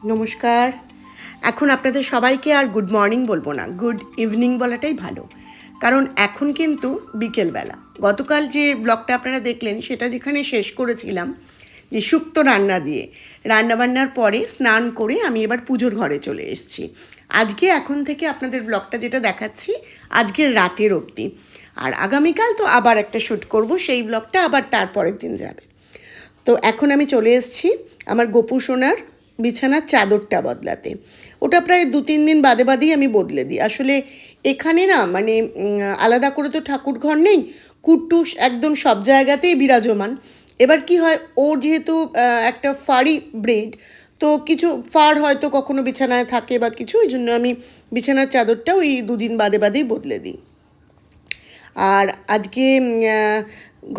নমস্কার। এখন আপনাদের সবাইকে আর গুড মর্নিং বলবো না, গুড ইভিনিং বলাটাই ভালো। কারণ এখন কিন্তু বিকেলবেলা। গতকাল যে ব্লগটা আপনারা দেখলেন সেটা যেখানে শেষ করেছিলাম যে শুক্তো রান্না দিয়ে, রান্নাবান্নার পরে স্নান করে আমি এবার পুজোর ঘরে চলে এসেছি। আজকে এখন থেকে আপনাদের ব্লগটা যেটা দেখাচ্ছি আজকের রাতের অবধি, আর আগামীকাল তো আবার একটা শ্যুট করব, সেই ব্লগটা আবার তারপরের দিন যাবে। তো এখন আমি চলে এসেছি আমার গোপু সোনার বিছানার চাদরটা বদলাতে। ওটা প্রায় 2-3 দিন বাদে বাদেই আমি বদলে দিই। আসলে এখানে না মানে আলাদা করে তো ঠাকুর ঘর নেই, কুট্টুস একদম সব জায়গাতেই বিরাজমান। এবার কি হয়, ওর যেহেতু একটা ফাড়ি ব্রেড, তো কিছু ফার হয়তো কখনো বিছানায় থাকে বা কিছু, ওই জন্য আমি বিছানার চাদরটা ওই 2 দিন বাদে বাদেই বদলে দিই। আর আজকে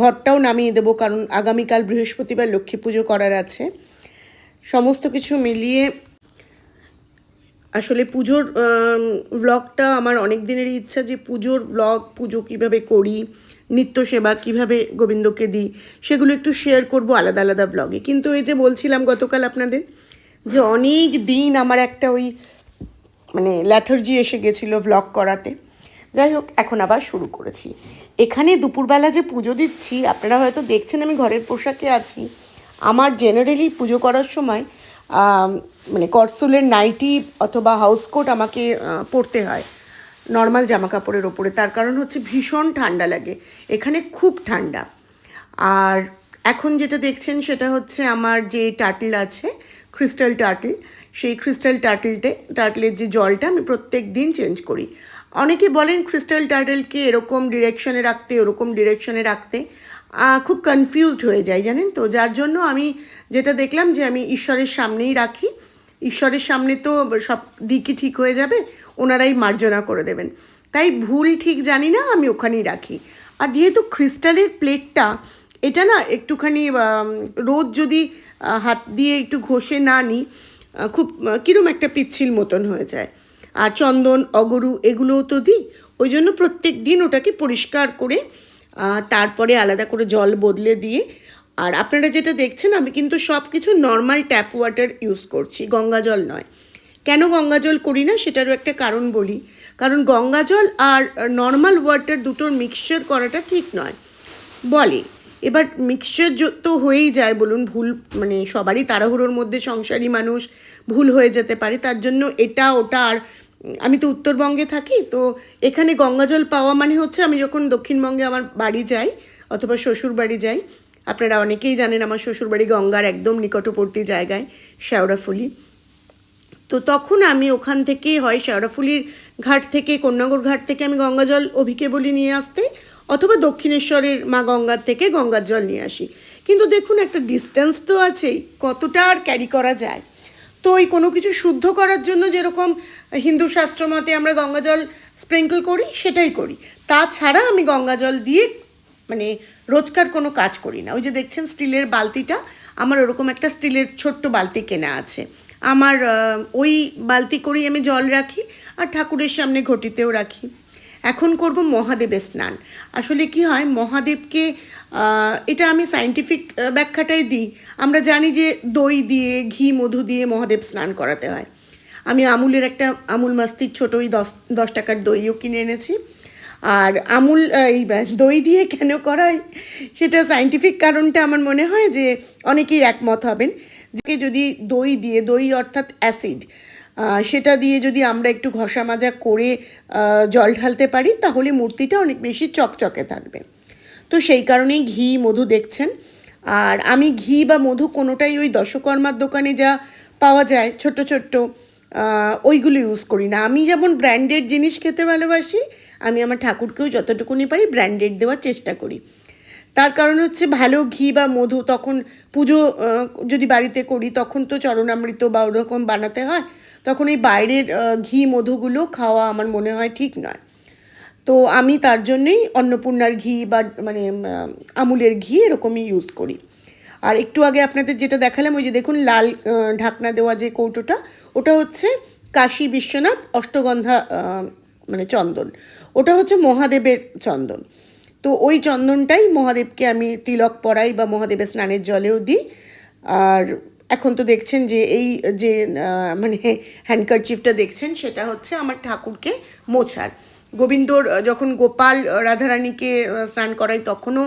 ঘরটাও নামিয়ে দেবো, কারণ আগামীকাল বৃহস্পতিবার লক্ষ্মী পুজো করার আছে। সমস্ত কিছু মিলিয়ে আসলে পুজোর ব্লগটা আমার অনেক দিনেরই ইচ্ছা, যে পুজোর ব্লগ, পুজো কীভাবে করি, নিত্য সেবা কীভাবে গোবিন্দকে দিই, সেগুলো একটু শেয়ার করব আলাদা আলাদা ব্লগে। কিন্তু এই যে বলছিলাম গতকাল আপনাদের যে অনেক দিন আমার একটা ওই মানে ল্যাথার্জি এসে গেছিলো ব্লগ করাতে। যাই হোক, এখন আবার শুরু করেছি। এখানে দুপুরবেলা যে পুজো দিচ্ছি, আপনারা হয়তো দেখছেন আমি ঘরের পোশাকে আছি। আমার জেনারেলি পুজো করার সময় মানে করসুলের নাইটি অথবা হাউসকোট আমাকে পরতে হয় নর্মাল জামা কাপড়ের ওপরে। তার কারণ হচ্ছে ভীষণ ঠান্ডা লাগে, এখানে খুব ঠান্ডা। আর এখন যেটা দেখছেন সেটা হচ্ছে আমার যে টার্টল আছে, ক্রিস্টাল টার্টল, সেই ক্রিস্টাল টার্টলের যে জলটা আমি প্রত্যেক দিন চেঞ্জ করি। অনেকে বলেন ক্রিস্টাল টার্টলকে এরকম ডিরেকশনে রাখতে, ওরকম ডিরেকশনে রাখতে, খুব কনফিউজড হয়ে যায় জানেন তো। যার জন্য আমি যেটা দেখলাম যে আমি ঈশ্বরের সামনেই রাখি। ঈশ্বরের সামনে তো সব দিকই ঠিক হয়ে যাবে, ওনারাই মার্জনা করে দেবেন। তাই ভুল ঠিক জানি না, আমি ওখানেই রাখি। আর যেহেতু ক্রিস্টালের প্লেটটা, এটা না একটুখানি রোদ যদি হাত দিয়ে একটু ঘষে না নিই, খুব কীরকম একটা পিচ্ছিল মতন হয়ে যায়। আর চন্দন, অগরু এগুলোও তো দিই, ওই জন্য প্রত্যেক দিন ওটাকে পরিষ্কার করে তারপরে আলাদা করে জল বদলে দিয়ে। আর আপনারা যেটা দেখছেন, আমি কিন্তু সব কিছু নর্মাল ট্যাপ ওয়াটার ইউজ করছি, গঙ্গা জল নয়। কেন গঙ্গা জল করি না সেটারও একটা কারণ বলি। কারণ গঙ্গা জল আর নর্মাল ওয়াটার দুটোর মিক্সচার করাটা ঠিক নয় বলে। এবার মিক্সচার তো হয়েই যায়, বলুন, ভুল মানে সবারই তাড়াহুড়োর মধ্যে সংসারী মানুষ, ভুল হয়ে যেতে পারে। তার জন্য এটা ওটা, আর আমি তো উত্তরবঙ্গে থাকি, তো এখানে গঙ্গা জল পাওয়া মানে হচ্ছে আমি যখন দক্ষিণবঙ্গে আমার বাড়ি যাই অথবা শ্বশুর বাড়ি যাই, আপনারা অনেকেই জানেন আমার শ্বশুরবাড়ি গঙ্গার একদম নিকটবর্তী জায়গায়, শেওড়াফুলি। তো তখন আমি ওখান থেকে হয় শেওড়াফুলির ঘাট থেকে, কন্যাগর ঘাট থেকে আমি গঙ্গা জল অভিকে বলি নিয়ে আসতে, অথবা দক্ষিণেশ্বরের মা গঙ্গার থেকে গঙ্গার জল নিয়ে আসি। কিন্তু দেখুন একটা ডিস্টেন্স তো আছেই, কতটা আর ক্যারি করা যায়। তো ওই কোনো কিছু শুদ্ধ করার জন্য যেরকম হিন্দু শাস্ত্র মতে আমরা গঙ্গা জল স্প্রিঙ্কল করি, সেটাই করি। তাছাড়া আমি গঙ্গা জল দিয়ে মানে রোজকার কোনো কাজ করি না। ওই যে দেখছেন স্টিলের বালতিটা, আমার ওরকম একটা স্টিলের ছোট্ট বালতি কেনা আছে। আমার ওই বালতি করেই আমি জল রাখি, আর ঠাকুরের সামনে ঘটিতেও রাখি। এখন করব মহাদেবের স্নান। আসলে কি হয়, মহাদেবকে এটা আমি সায়েন্টিফিক ব্যাখ্যাটাই দিই। আমরা জানি যে দই দিয়ে, ঘি, মধু দিয়ে মহাদেব স্নান করাতে হয়। আমি আমুলের একটা আমুল মাস্তির ছোটো ওই 10 টাকার দইও কিনে এনেছি। আর আমুল এই দই দিয়ে কেন করায় সেটা সায়েন্টিফিক কারণটা আমার মনে হয় যে অনেকেই একমত হবেন, যে যদি দই দিয়ে, দই অর্থাৎ অ্যাসিড, সেটা দিয়ে যদি আমরা একটু ঘষা মাজা করে জল ঢালতে পারি, তাহলে মূর্তিটা অনেক বেশি চকচকে থাকবে। তো সেই কারণেই ঘি, মধু দেখছেন। আর আমি ঘি বা মধু কোনোটাই ওই দশকর্মার দোকানে যা পাওয়া যায় ছোট্ট ছোট্ট, ওইগুলো ইউজ করি না। আমি যেমন ব্র্যান্ডেড জিনিস খেতে ভালোবাসি, আমি আমার ঠাকুরকেও যতটুকুনি পারি ব্র্যান্ডেড দেওয়ার চেষ্টা করি। তার কারণ হচ্ছে ভালো ঘি বা মধু, তখন পুজো যদি বাড়িতে করি তখন তো চরণামৃত বা ওরকম বানাতে হয়, তখন এই বাইরের ঘি মধুগুলো খাওয়া আমার মনে হয় ঠিক নয়। তো আমি তার জন্যেই অন্নপূর্ণার ঘি বা মানে আমুলের ঘি এরকমই ইউজ করি। আর একটু আগে আপনাদের যেটা দেখালাম, ওই যে দেখুন লাল ঢাকনা দেওয়া যে কৌটোটা, ওটা হচ্ছে কাশী বিশ্বনাথ অষ্টগন্ধা মানে চন্দন, ওটা হচ্ছে মহাদেবের চন্দন। তো ওই চন্দনটাই মহাদেবকে আমি তিলক পরাই বা মহাদেবের স্নানের জলেও দিই। আর এখন তো দেখছেন যে এই যে মানে হ্যান্ডকারচিফটা দেখছেন সেটা হচ্ছে আমার ঠাকুরকে মোছার। গোবিন্দর যখন গোপাল রাধারানীকে স্নান করাই তখনও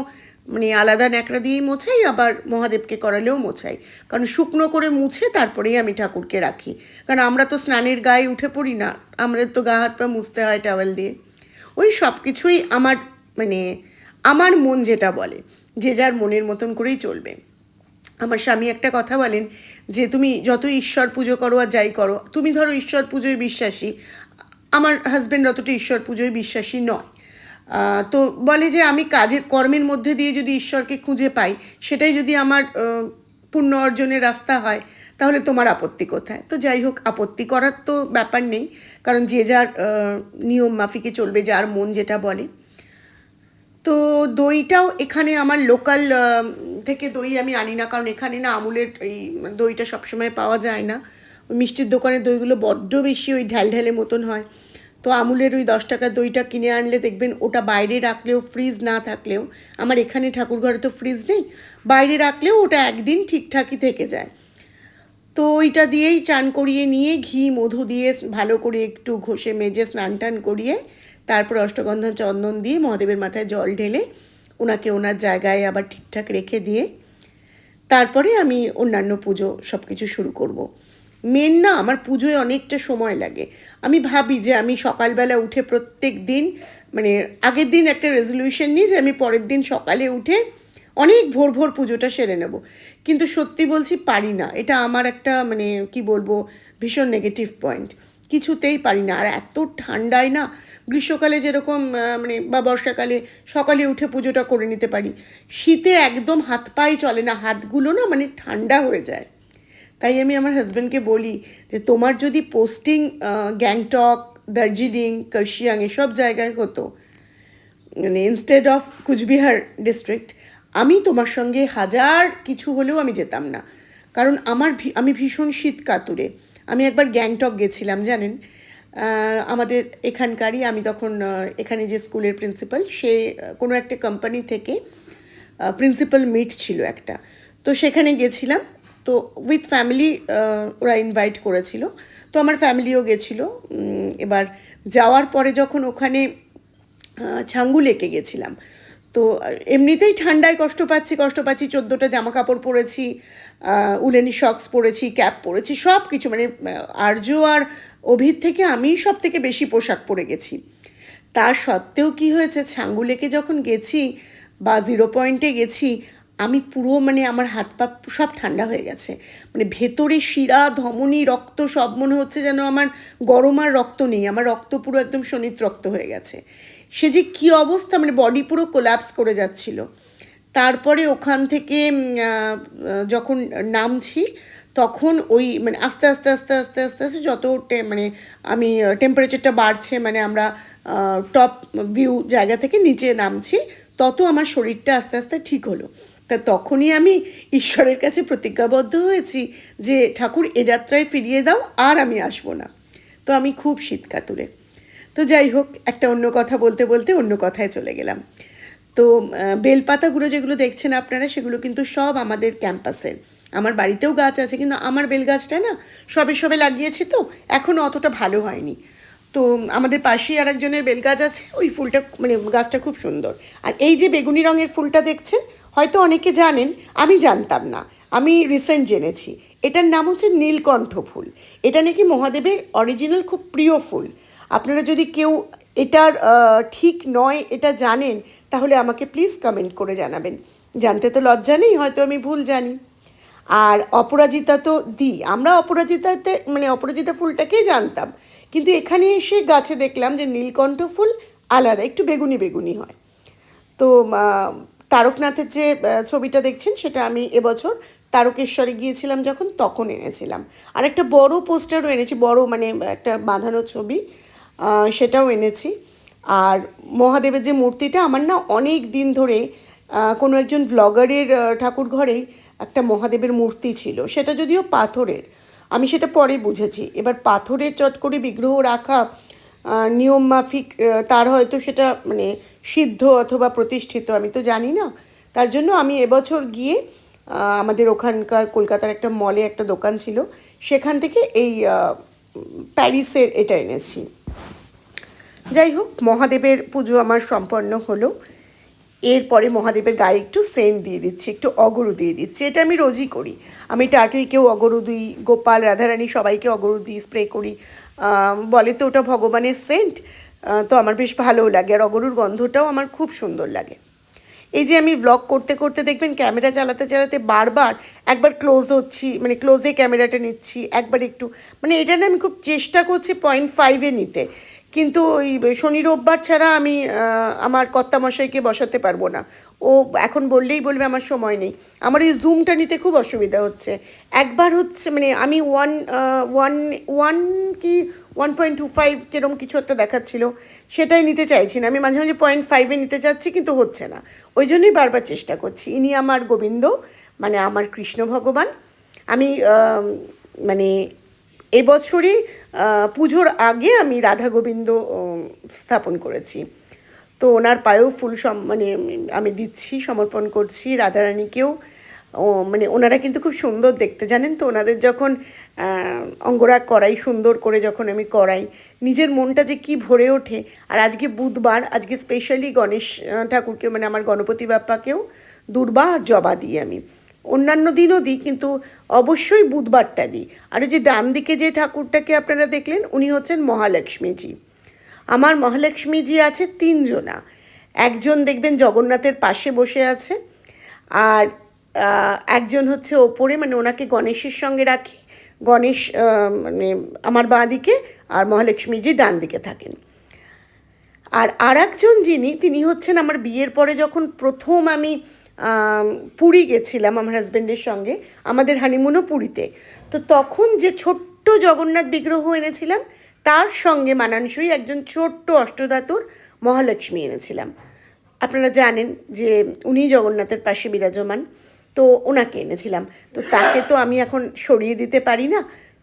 মানে আলাদা ন্যাকড়া দিয়েই মোছাই, আবার মহাদেবকে করালেও মোছাই, কারণ শুকনো করে মুছে তারপরেই আমি ঠাকুরকে রাখি। কারণ আমরা তো স্নানের গায়ে উঠে পড়ি না, আমাদের তো গা হাত পা মুছতে হয় টাওয়েল দিয়ে। ওই সব কিছুই আমার মানে আমার মন যেটা বলে, যে যার মনের মতন করেই চলবে। আমার স্বামী একটা কথা বলেন যে তুমি যত ঈশ্বর পুজো করো আর যাই করো, তুমি ধরো ঈশ্বর পুজোয় বিশ্বাসী, আমার হাজব্যান্ড অতটা ঈশ্বর পুজোয় বিশ্বাসী নয়। তো বলে যে আমি কাজের কর্মের মধ্যে দিয়ে যদি ঈশ্বরকে খুঁজে পাই, সেটাই যদি আমার পুণ্য অর্জনের রাস্তা হয়, তাহলে তোমার আপত্তি কোথায়? তো যাই হোক, আপত্তি করার তো ব্যাপার নেই, কারণ যে যার নিয়ম মাফিকে চলবে, যার মন যেটা বলে। তো দইটাও এখানে আমার লোকাল থেকে দই আমি আনি না, কারণ এখানে না আমুলের এই দইটা সবসময় পাওয়া যায় না। ওই মিষ্টির দোকানের দইগুলো বড্ড বেশি ওই ঢ্যালঢ্যালে মতন হয়। তো আমুলের ওই 10 টাকার দইটা কিনে আনলে দেখবেন ওটা বাইরে রাখলেও, ফ্রিজ না থাকলেও, আমার এখানে ঠাকুরঘরে তো ফ্রিজ নেই, বাইরে রাখলেও ওটা একদিন ঠিকঠাকই থেকে যায়। তো ওইটা দিয়েই চান করিয়ে নিয়ে ঘি মধু দিয়ে ভালো করে একটু ঘষে মেজে স্নান টান করিয়ে তারপর অষ্টগন্ধা চন্দন দিয়ে মহাদেবের মাথায় জল ঢেলে ওনাকে ওনার জায়গায় আবার ঠিকঠাক রেখে দিয়ে তারপরে আমি অন্যান্য পুজো সব কিছু শুরু করব। মেন না আমার পুজোয় অনেকটা সময় লাগে। আমি ভাবি যে আমি সকালবেলা উঠে প্রত্যেক দিন মানে আগের দিন একটা রেজলিউশন নিই যে আমি পরের দিন সকালে উঠে অনেক ভোর ভোর পুজোটা সেরে নেব, কিন্তু সত্যি বলছি পারি না। এটা আমার একটা মানে কি বলবো ভীষণ নেগেটিভ পয়েন্ট, কিছুতেই পারি না। আর এত ঠান্ডায় না, গ্রীষ্মকালে যেরকম মানে বা বর্ষাকালে সকালে উঠে পুজোটা করে নিতে পারি, শীতে একদম হাত পাই চলে না, হাতগুলো না মানে ঠান্ডা হয়ে যায়। তাই আমি আমার হাজব্যান্ডকে বলি যে তোমার যদি পোস্টিং গ্যাংটক, দার্জিলিং, কার্শিয়াং এসব জায়গায় হতো, মানে ইনস্টেড অফ কুচবিহার ডিস্ট্রিক্ট, আমি তোমার সঙ্গে হাজার কিছু হলেও আমি যেতাম না, কারণ আমি ভীষণ শীত কাতুরে। আমি একবার গ্যাংটক গেছিলাম জানেন, আমাদের এখানকারই, আমি তখন এখানে যে স্কুলের প্রিন্সিপাল, সে কোনো একটা কোম্পানি থেকে প্রিন্সিপাল মিট ছিল একটা, তো সেখানে গেছিলাম। তো উইথ ফ্যামিলি ওরা ইনভাইট করেছিল, তো আমার ফ্যামিলিও গেছিলো। এবার যাওয়ার পরে যখন ওখানে ছাঙ্গু লেকে গেছিলাম, তো এমনিতেই ঠান্ডায় কষ্ট পাচ্ছি 14টা জামা কাপড় পরেছি, উলেনি শক্স পরেছি, ক্যাপ পরেছি, সব কিছু মানে আর্য আর অভির থেকে আমি সব থেকে বেশি পোশাক পরে গেছি। তার সত্ত্বেও কি হয়েছে, ছাঙ্গু লেকে যখন গেছি বা 0 পয়েন্টে গেছি, আমি পুরো মানে আমার হাত পা সব ঠান্ডা হয়ে গেছে, মানে ভেতরে শিরা ধমনী রক্ত সব মনে হচ্ছে যেন আমার গরম আর রক্ত নেই, আমার রক্ত পুরো একদম শনিত রক্ত হয়ে গেছে। সে যে কী অবস্থা, মানে বডি পুরো কোল্যাপস করে যাচ্ছিল। তারপরে ওখান থেকে যখন নামছি তখন ওই মানে আস্তে আস্তে আস্তে আস্তে আস্তে আস্তে যত মানে আমি টেম্পারেচারটা বাড়ছে, মানে আমরা টপ ভিউ জায়গা থেকে নিচে নামছি, তত আমার শরীরটা আস্তে আস্তে ঠিক হলো। তা তখনই আমি ঈশ্বরের কাছে প্রতিজ্ঞাবদ্ধ হয়েছি যে ঠাকুর এ যাত্রায় ফিরিয়ে দাও, আর আমি আসবো না। তো আমি খুব শীত কাতুরে। তো যাই হোক, একটা অন্য কথা বলতে বলতে অন্য কথায় চলে গেলাম। তো বেলপাতাগুলো যেগুলো দেখছেন আপনারা, সেগুলো কিন্তু সব আমাদের ক্যাম্পাসের। আমার বাড়িতেও গাছ আছে, কিন্তু আমার বেল গাছটা না সবে সবে লাগিয়েছি, তো এখনও অতটা ভালো হয়নি। তো আমাদের পাশেই আর একজনের বেল গাছ আছে, ওই ফুলটা মানে গাছটা খুব সুন্দর। আর এই যে বেগুনি রঙের ফুলটা দেখছেন, হয়তো অনেকে জানেন, আমি জানতাম না, আমি রিসেন্ট জেনেছি। এটার নাম হচ্ছে নীলকণ্ঠ ফুল। এটা নাকি মহাদেবের অরিজিনাল খুব প্রিয় ফুল। আপনারা যদি কেউ এটার ঠিক নয় এটা জানেন, তাহলে আমাকে প্লিজ কমেন্ট করে জানাবেন। জানতে তো লজ্জা নেই, হয়তো আমি ভুল জানি। আর অপরাজিতা তো দিই, আমরা অপরাজিতাতে মানে অপরাজিতা ফুলটাকেই জানতাম, কিন্তু এখানে এসে গাছে দেখলাম যে নীলকণ্ঠ ফুল আলাদা, একটু বেগুনি বেগুনি হয়। তো তারকনাথের যে ছবিটা দেখছেন, সেটা আমি এবছর তারকেশ্বরে গিয়েছিলাম যখন, তখন এনেছিলাম। আর একটা বড় পোস্টারও এনেছি, বড় মানে একটা বাঁধানো ছবি, সেটাও এনেছি। আর মহাদেবের যে মূর্তিটা, আমার না অনেক দিন ধরে কোনো একজন ব্লগারের ঠাকুর ঘরেই একটা মহাদেবের মূর্তি ছিল, সেটা যদিও পাথরের, আমি সেটা পরে বুঝেছি। এবার পাথরের চট করে বিগ্রহ রাখা নিয়ম মাফিক, তার হয়তো সেটা মানে সিদ্ধ অথবা প্রতিষ্ঠিত, আমি তো জানি না। তার জন্য আমি এবছর গিয়ে আমাদের ওখানকার কলকাতার একটা মলে একটা দোকান ছিল, সেখান থেকে এই প্যারিসের এটা এনেছি। যাই হোক, মহাদেবের পুজো আমার সম্পন্ন হলো। এরপরে মহাদেবের গায়ে একটু সেন্ট দিয়ে দিচ্ছি, একটু অগরু দিয়ে দিচ্ছি। এটা আমি রোজই করি। আমি টার্টলকেও অগরু দিই, গোপাল রাধারানী সবাইকে অগরু দিই, স্প্রে করি। বলে তো ওটা ভগবানের সেন্ট, তো আমার বেশ ভালোও লাগে, আর অগরুর গন্ধটাও আমার খুব সুন্দর লাগে। এই যে আমি ব্লগ করতে করতে দেখবেন ক্যামেরা চালাতে চালাতে বারবার একবার ক্লোজ হচ্ছি, মানে ক্লোজে ক্যামেরাটা নিচ্ছি, একবার একটু, মানে এটা না আমি খুব চেষ্টা করছি 0.5-এ নিতে, কিন্তু ওই শনি রোববার ছাড়া আমি আমার কর্তামশাইকে বসাতে পারবো না। ও এখন বললেই বলবে আমার সময় নেই। আমার এই জুমটা নিতে খুব অসুবিধা হচ্ছে। একবার হচ্ছে মানে আমি ওয়ান কি 1.25 কিরম কিছু একটা দেখাচ্ছিল, সেটাই নিতে চাইছি না। আমি মাঝে মাঝে 0.5-এ নিতে চাচ্ছি, কিন্তু হচ্ছে না। ওই জন্যই বারবার চেষ্টা করছি। ইনি আমার গোবিন্দ, মানে আমার কৃষ্ণ ভগবান। আমি মানে এবছরই পুজোর আগে আমি রাধা গোবিন্দ স্থাপন করেছি। তো ওনার পায়েও ফুল মানে আমি দিচ্ছি, সমর্পণ করছি। রাধারানীকেও মানে ওনারা কিন্তু খুব সুন্দর দেখতে, জানেন তো। ওনাদের যখন অঙ্গরাগ করাই, সুন্দর করে যখন আমি করাই, নিজের মনটা যে কি ভরে ওঠে। আর আজকে বুধবার, আজকে স্পেশালি গণেশ ঠাকুরকে, মানে আমার গণপতি বাপ্পাকেও দুর্বা আর জবা দিই আমি। অন্যান্য দিনও দিই, কিন্তু অবশ্যই বুধবারটা দিই। আর এই যে ডান দিকে যে ঠাকুরটাকে আপনারা দেখলেন, উনি হচ্ছেন মহালক্ষ্মীজি। আমার মহালক্ষ্মীজি আছে 3 জনা। একজন দেখবেন জগন্নাথের পাশে বসে আছে, আর একজন হচ্ছে ওপরে, মানে ওনাকে গণেশের সঙ্গে রাখি। গণেশ মানে আমার বাঁ দিকে, আর মহালক্ষ্মীজি ডান দিকে থাকেন। আর একজন যিনি, তিনি হচ্ছেন আমার বিয়ের পরে যখন প্রথম আমি পুরী গেছিলাম আমার হাজব্যান্ডের সঙ্গে, আমাদের হানিমুনও পুরীতে। তো তখন যে ছোট্ট জগন্নাথ বিগ্রহ এনেছিলাম, তার সঙ্গে মানানসই একজন ছোট্ট অষ্টধাতুর মহালক্ষ্মী এনেছিলাম। আপনারা জানেন যে উনি জগন্নাথের পাশে বিরাজমান, তো ওনাকে এনেছিলাম। তো তাকে তো আমি এখন সরিয়ে দিতে পারি না,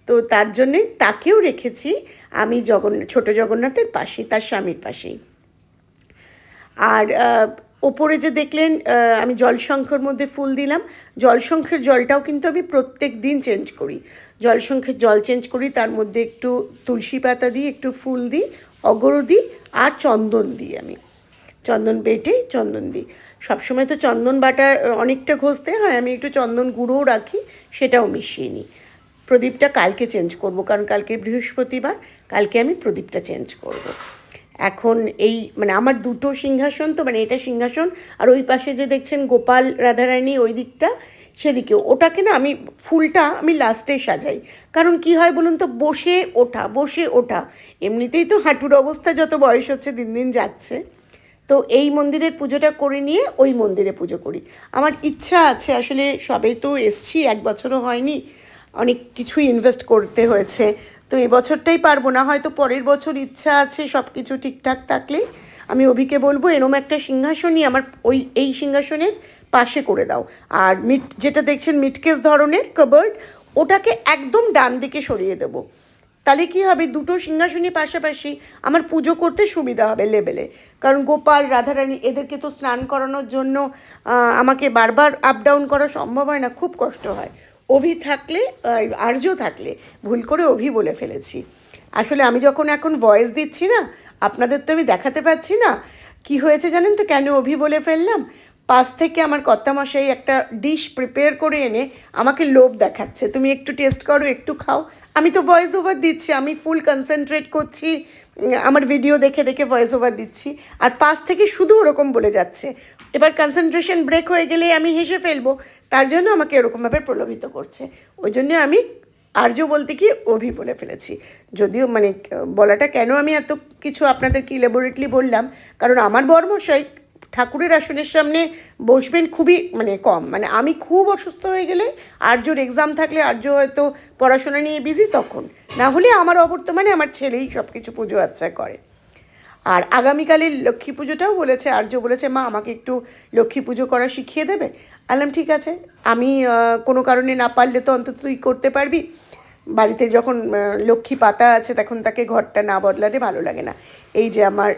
তো তার জন্যে তাকেও রেখেছি আমি ছোট জগন্নাথের পাশে, তার স্বামীর পাশেই। আর ওপরে যে দেখলেন আমি জলশঙ্খের মধ্যে ফুল দিলাম, জলশঙ্খের জলটাও কিন্তু আমি প্রত্যেক দিন চেঞ্জ করি। জলশঙ্খের জল চেঞ্জ করি, তার মধ্যে একটু তুলসী পাতা দিই, একটু ফুল দিই, অগরু দিই, আর চন্দন দিই। আমি চন্দন বেটে চন্দন দিই। সবসময় তো চন্দন বাটা অনেকটা ঘষতে হয়, আমি একটু চন্দন গুঁড়োও রাখি, সেটাও মিশিয়ে নিই। প্রদীপটা কালকে চেঞ্জ করব, কারণ কালকে বৃহস্পতিবার, কালকে আমি প্রদীপটা চেঞ্জ করব। এখন এই মানে আমার 2টো সিংহাসন, তো মানে এটা সিংহাসন, আর ওই পাশে যে দেখছেন গোপাল রাধারানী ওই দিকটা, সেদিকেও ওটাকে না আমি ফুলটা আমি লাস্টে সাজাই। কারণ কি হয় বলুন তো, বসে ওঠা এমনিতেই তো হাঁটুর অবস্থা, যত বয়স হচ্ছে দিন দিন যাচ্ছে। তো এই মন্দিরের পুজোটা করে নিয়ে ওই মন্দিরে পুজো করি। আমার ইচ্ছা আছে, আসলে সবেই তো এসছি, 1 বছরও হয়নি, অনেক কিছুই ইনভেস্ট করতে হয়েছে। তো এবছরটাই পারবো না, হয়তো পরের বছর ইচ্ছা আছে, সব কিছু ঠিকঠাক থাকলে আমি অভিকে বলবো এরম একটা সিংহাসনই আমার এই সিংহাসনের পাশে করে দাও। আর যেটা দেখছেন মিটকেস ধরনের কাবার্ড, ওটাকে একদম ডান দিকে সরিয়ে দেবো। তাহলে কী হবে, 2টো সিংহাসনই পাশাপাশি, আমার পুজো করতে সুবিধা হবে লেভেলে। কারণ গোপাল রাধারানী এদেরকে তো স্নান করানোর জন্য আমাকে বারবার আপ ডাউন করা সম্ভব হয় না, খুব কষ্ট হয়। অভি থাকলে, আর্য থাকলে, ভুল করে অভি বলে ফেলেছি। আসলে আমি যখন এখন ভয়েস দিচ্ছি না, আপনাদের তো আমি দেখাতে পাচ্ছি না কি হয়েছে, জানেন তো কেন অভি বলে ফেললাম? পাশ থেকে আমার কর্তামশাই একটা ডিশ প্রিপেয়ার করে এনে আমাকে লোভ দেখাচ্ছে, তুমি একটু টেস্ট করো, একটু খাও। আমি তো ভয়েস ওভার দিচ্ছি, আমি ফুল কনসেন্ট্রেট করছি, আমার ভিডিও দেখে দেখে ভয়েস ওভার দিচ্ছি, আর পাশ থেকে শুধু ওরকম বলে যাচ্ছে। এবার কনসেন্ট্রেশন ব্রেক হয়ে গেলে আমি হেসে ফেলবো, তার জন্য আমাকে এরকমভাবে প্রলোভিত করছে। ওই জন্য আমি আর্য বলতে কি অভি বলে ফেলেছি। যদিও মানে বলাটা কেন আমি এত কিছু আপনাদের কি ইলাবোরেটলি বললাম, কারণ আমার বর্মশাই ঠাকুরের আসনের সামনে বসবেন খুবই মানে কম, মানে আমি খুব অসুস্থ হয়ে গেলে, আর্যর এক্সাম থাকলে, আর্য হয়তো পড়াশোনা নিয়ে বিজি, তখন না হলে আমার অবর্তমানে আমার ছেলেই সব কিছু পুজো আচ্ছা করে। আর আগামীকালের লক্ষ্মী পুজোটাও বলেছে, আর্য বলেছে মা আমাকে একটু লক্ষ্মী পুজো করা শিখিয়ে দেবে। বললাম ঠিক আছে, আমি কোনো কারণে না পারলে তো অন্তত তুই করতে পারবি। বাড়িতে যখন লক্ষ্মী পাতা আছে, তখন তাকে ঘরটা না বদলাতে ভালো লাগে না। এই যে আমার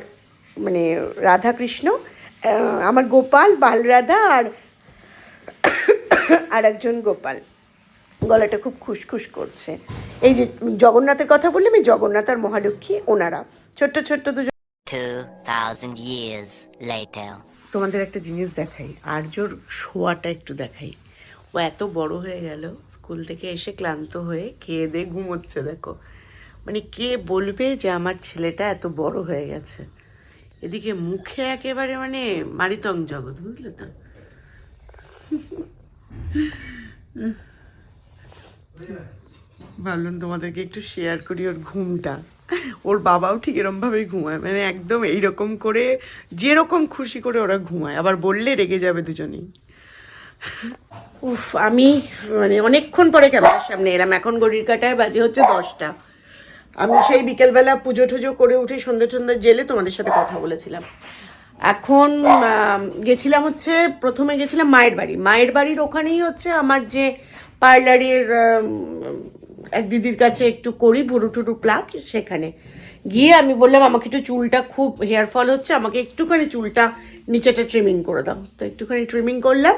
মানে রাধাকৃষ্ণ, আমার গোপাল, বালরাধা আর আর একজন গোপাল, গলাটা খুব খুশখুশ করছে। এই যে জগন্নাথের কথা বললাম, এই জগন্নাথ আর মহালক্ষ্মী ওনারা ছোট্ট ছোট্ট দুজন। 2000 years later. তোমাদের একটা জিনিস দেখাই, আর্যর শোয়াটা একটু দেখাই। ও এত বড় হয়ে গেল, স্কুল থেকে এসে ক্লান্ত হয়ে খেয়ে দিয়ে ঘুমোচ্ছে দেখো। মানে কে বলবে যে আমার ছেলেটা এত বড় হয়ে গেছে। এদিকে মুখে একেবারে মানে মারিতং জগৎ, বুঝলে তো। ভাবলাম তোমাদেরকে একটু শেয়ার করি ওর ঘুমটা। ওর বাবাও ঠিক এরমভাবেই ঘুমায়, মানে একদম এইরকম করে, যেরকম খুশি করে ওরা ঘুমায়, আবার বললে রেগে যাবে দুজনেই। উফ, আমি মানে অনেকক্ষণ পরে ক্যামেরার সামনে এলাম। এখন ঘড়ির কাঁটায় বাজে হচ্ছে 10টা। আমি সেই বিকেলবেলা পুজো টুজো করে উঠে সন্ধ্যে টন্ধে জেলে তোমাদের সাথে কথা বলেছিলাম। এখন গেছিলাম হচ্ছে, প্রথমে গেছিলাম মায়ের বাড়ি। মায়ের বাড়ির ওখানেই হচ্ছে আমার যে পার্লারের এক দিদির কাছে একটু করি ভুরু টুরু প্লাক, সেখানে গিয়ে আমি বললাম আমাকে একটু চুলটা খুব হেয়ার ফল হচ্ছে, আমাকে একটুখানি চুলটা নিচেটা ট্রিমিং করে দাও। তো একটুখানি ট্রিমিং করলাম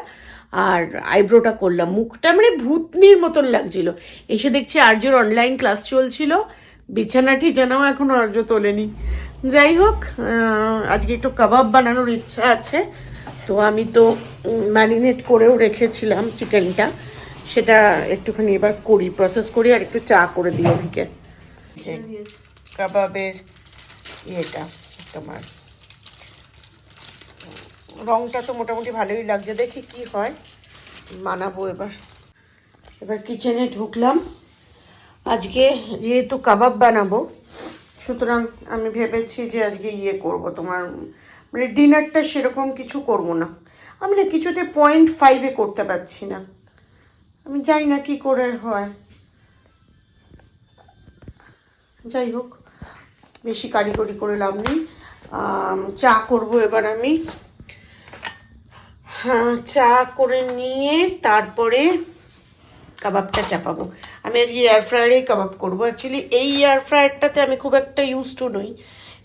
আর আইব্রোটা করলাম। মুখটা মানে ভূতনির মতন লাগছিল। এসে দেখছি আর্যর অনলাইন ক্লাস চলছিল, বিছানাটি যেন এখনো আর্য তোলেনি। যাই হোক, আজকে একটু কাবাব বানানোর ইচ্ছা আছে। তো আমি তো ম্যারিনেট করেও রেখেছিলাম চিকেনটা, সেটা একটুখানি এবার করি, প্রসেস করি আর একটু চা করে দিই ওদিকে। যে কাবাবের ইয়েটা তোমার রংটা তো মোটামুটি ভালোই লাগছে, দেখি কি হয়, বানাবো এবার। এবার কিচেনে ঢুকলাম। আজকে যেহেতু কাবাব বানাবো, সুতরাং আমি ভেবেছি যে আজকে ইয়ে করব তোমার, মানে ডিনারটা সেরকম কিছু করব না। আমি না কিছুতে 0.5-এ করতে পারছি না, আমি জানি না কি করে হয়। যাই হোক, বেশি কারিগরি করে লাভ নেই। চা করব এবার আমি। হ্যাঁ, চা করে নিয়ে তারপরে কাবাবটা চাপাবো। আমি আজকে এয়ার ফ্রায়ারেই কাবাব করবো। অ্যাকচুয়ালি এই এয়ার ফ্রায়ারটাতে আমি খুব একটা ইউজ টু নই,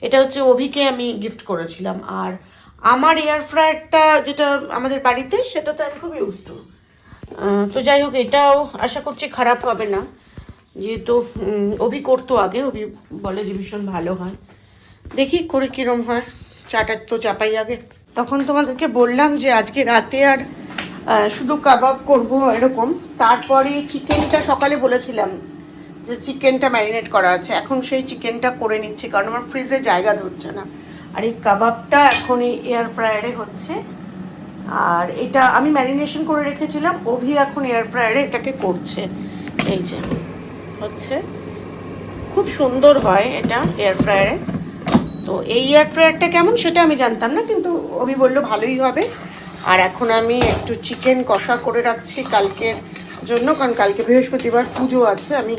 এটা হচ্ছে অভিকে আমি গিফট করেছিলাম। আর আমার এয়ার ফ্রায়ারটা যেটা আমাদের বাড়িতে, সেটাতে আমি খুব ইউজ টু। তো যাই হোক, এটাও আশা করছি খারাপ হবে না, যেহেতু অভি করতো আগে, অভি বলে যে ভীষণ ভালো হয়। দেখি করে কীরম হয়। চাটা তো চাপাই আগে। তখন তোমাদেরকে বললাম যে আজকে রাতে আর শুধু কাবাব করব এরকম। তারপরে চিকেনটা সকালে বলেছিলাম যে চিকেনটা ম্যারিনেট করা আছে, এখন সেই চিকেনটা করে নিচ্ছি, কারণ আমার ফ্রিজে জায়গা ধরছে না। আর এই কাবাবটা এখন এই এয়ার ফ্রায়ারে হচ্ছে। আর এটা আমি ম্যারিনেশন করে রেখেছিলাম, অভি এখন এয়ার ফ্রায়ারে এটাকে করছে। এই যে হচ্ছে, খুব সুন্দর হয় এটা এয়ার ফ্রায়ারে। তো এই এয়ার ফ্রায়ারটা কেমন সেটা আমি জানতাম না, কিন্তু অভি বললো ভালোই হবে। আর এখন আমি একটু চিকেন কষা করে রাখছি কালকের জন্য, কারণ কালকে বৃহস্পতিবার পুজো আছে। আমি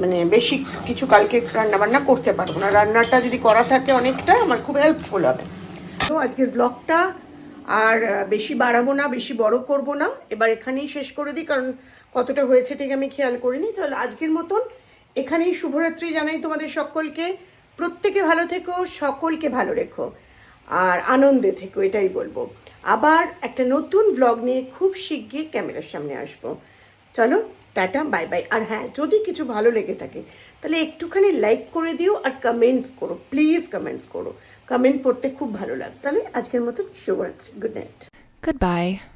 মানে বেশি কিছু কালকে রান্নাবান্না করতে পারবো না, রান্নাটা যদি করা থাকে অনেকটা আমার খুব হেল্পফুল হবে। তো আজকের ব্লগটা আর বেশি বাড়াবো না, বেশি বড় করব না, এবার এখানেই শেষ করে দিই, কারণ কতটা হয়েছে ঠিক আমি খেয়াল করিনি। তাহলে আজকের মতন এখানেই শুভরাত্রি জানাই তোমাদের সকলকে। প্রত্যেকে ভালো থেকো, সকলকে ভালো রেখো আর আনন্দে থেকো, এটাই বলবো। আবার একটা নতুন ব্লগ নিয়ে খুব শিগগির ক্যামেরার সামনে আসবো। চলো, টাটা, বাই বাই। আর হ্যাঁ, যদি কিছু ভালো লেগে থাকে তাহলে একটুখানি লাইক করে দিও আর কমেন্টস করো, প্লিজ কমেন্টস করো। কমেন্ট পড়তে খুব ভালো লাগে। তাহলে আজকের মতো শুভরাত্রি, গুড নাইট। Goodbye.